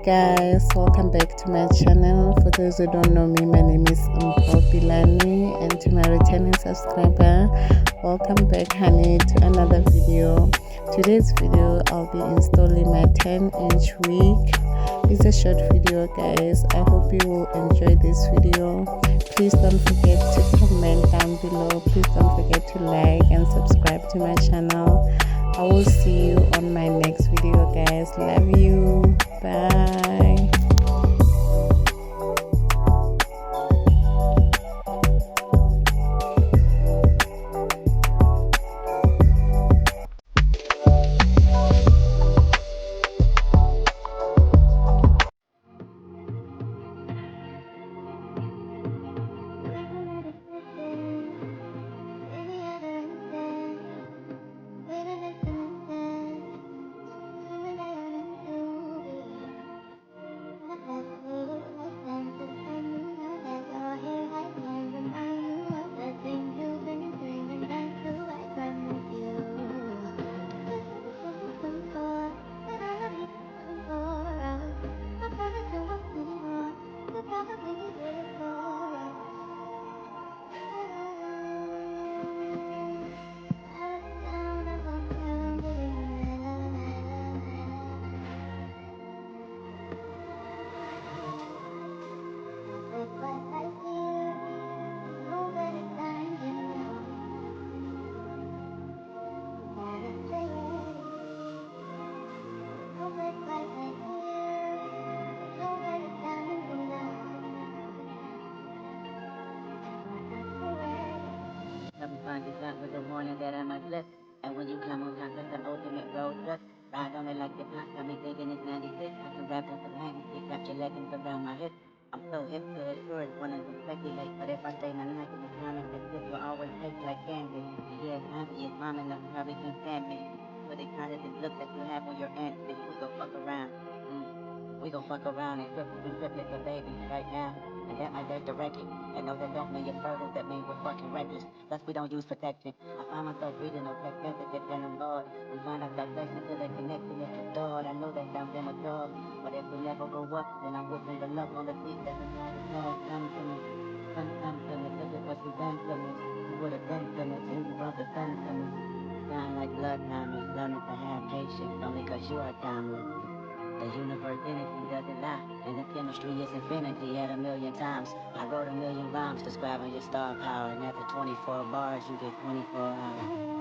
guys, welcome back to my channel. For those who don't know me, my name is Bilani, and to my returning subscriber, welcome back honey to another video. Today's video I'll be installing my 10-inch wig. It's a short video guys. I hope you will enjoy this video. Please don't forget to comment down below. Please don't forget to like and subscribe to my channel. I will see you on my next video guys. Love you. Bye. Having fun is not with the warning that I might slip. And when you come on top, that's the ultimate road trip. Ride on it like the pop, got me thinking it's 96. I can rap in some handy, got your leggings around my hips. I'm so hip to it, sure it's one of them speculate. But if I stay my life in the time of this will always taste like candy. Yeah, happy is mom enough, probably can stand me. But they kind of this look that you have on your aunt, and we go fuck around. We gon' fuck around and triplets a baby right now. And that might date directly. And no, that don't mean you're fertile, that means we're fucking reckless. Plus we don't use protection. I find myself reading those text messages and I'm bored. And find out that sex until they connect to Mr. Dodd. I know that sounds immature. But if we never grow up, then I'm wishing the love on the feet that the Lord come to me. Come to me, look at what you done to me. You would've done to me, and you brought the sun to me. Sound like blood timing, learning to have patience, only cause you are timeless. The universe energy doesn't lie, and the chemistry is infinity at 1,000,000 times. I wrote 1,000,000 rhymes describing your star power, and after 24 bars, you get 24 hours.